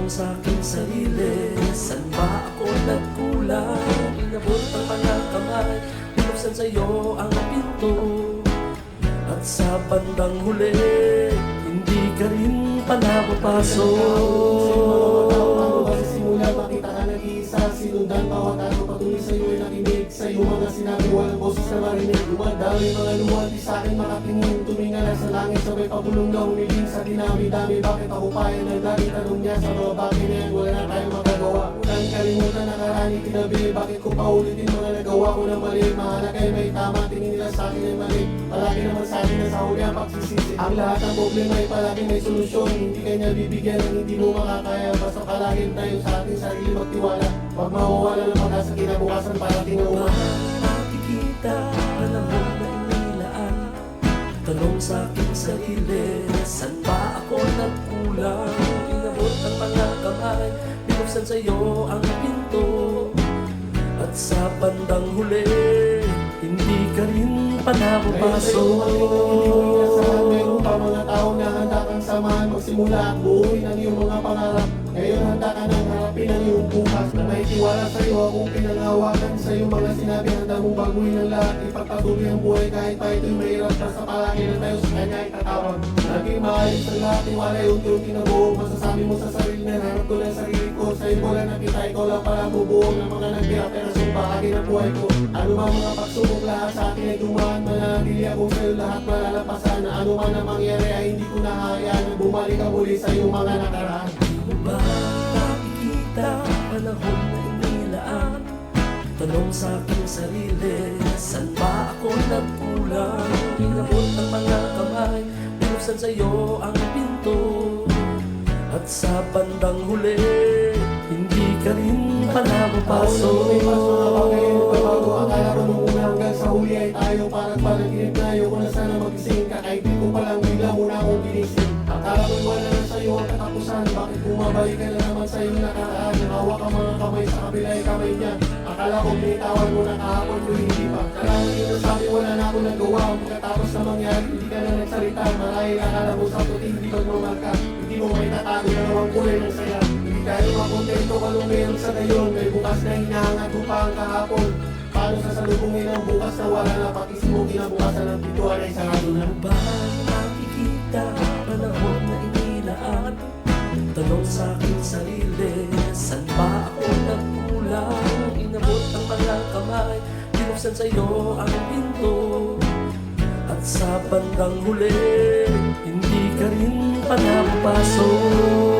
sa aking sarili, saan ba ako nagkulang? Inabot ang mga kamay, binuksan sa'yo ang pinto. At sa bandang huli, hindi ka rin pala papasok. Simula makita ka nag-iisa, sinundan bawat araw patuloy sa'yo ay nakinig. Sa'yo mga sinabi, walang boses na marinig. Lumadaw yung mga luwal, di sa'kin makatingin. Tuminga na sa langit, sabay pabulong na humiling sa dinami-dami. Bakit ako pa yan ang lagi tanong niya sa mga bagay na yan, wala na tayong magagawa. Unang kalimutan na karani tinabi, bakit ko pa ulitin mga nagawa ko na mali. Mahanap kayo may tama, tingin nila sa akin ay mali. Palagi naman sa akin na sa huli ang pagsisisi. Ang lahat ng problema ay palagi may solusyon. Hindi kanya bibigyan ng hindi mo makakaya. Basta palagi tayo sa ating sarili magtiwala. Huwag mawawala ng pag-asa, kinabukasan parating ang umaga. Nakikita, panahon na inilaan. Tanong sa aking sarili, saan ba ako nagkulang? Inabot ang mga kamay, binuksan sa'yo ang pinto. At sa bandang huli, hindi ka rin pala papasok. Mayroon pa mga taong na handa kang samahan magsimula at buuin ang iyong mga pangarap. Ngayon handa ka nang harapin ang iyong bukas. Na may tiwala sa iyo akong pinangawakan sa iyong mga sinabi. Handa mong baguhin ang lahat, ipagpatuloy ang buhay kahit pa ito'y mahirap. Nasa palagi na tayo sa kanya itatawag. Naging maayos ang lahat, tiwala unti-unti na buo. Masasabi mo sa sarili na hanap ko lang sarili ko. Sa iyo ko lang nakita, ikaw lang pala bubuo ng mga nagpira-perasong bahagi ng buhay ko. Ano man mga pagsubok lahat sa akin ay dumaan. Mananatili akong sa'yo lahat malalapasan. Na ano man ang mangyari ay hindi ko nahayaan na bumalik ka muli sa iyong mga nakaraan. Di mo ba nakikita, panahon na inilaan? Tanong sa aking sarili, saan ba ako nagkulang? Inabot ang mga kamay, binuksan sa'yo ang pinto. At sa bandang huli, hindi ka rin pala papasok. Akala ko nung una hanggang sa huli ay tayo parang panaginip na ayoko na sana magising. Kakaibig ko palang bigla muna akong ginising. Akala ko'y wala na sa'yo ang katapusan. Bakit bumabalik ka na naman sa'yo nakaraan? Hawak ang mga kamay sa kabila ay kamay niya. Akala ko binitawan mo na kahapon ko hindi pa. Kailangan yun ang sabi wala na ako nagawa. Pagkatapos na mangyari hindi ka na nagsalita. Marahil akala mo sa puti hindi magmamarka. Hindi mo may tatago na nawang kulay ng saya. Hindi tayo makontento kalong mayroon sa gayon. May bukas na hinahangat mo pa ang kahapon. Paano sasalubungin ang bukas na wala na pakisip mo kinabukasan ng pituan ay sarado na. Ba nakikita, panahon na inilaan? Tanong sa aking sarili, saan ba ako nagkulang? Inabot ang mga kamay, binuksan sa'yo ang pinto. At sa bandang huli, hindi ka rin pala papasok.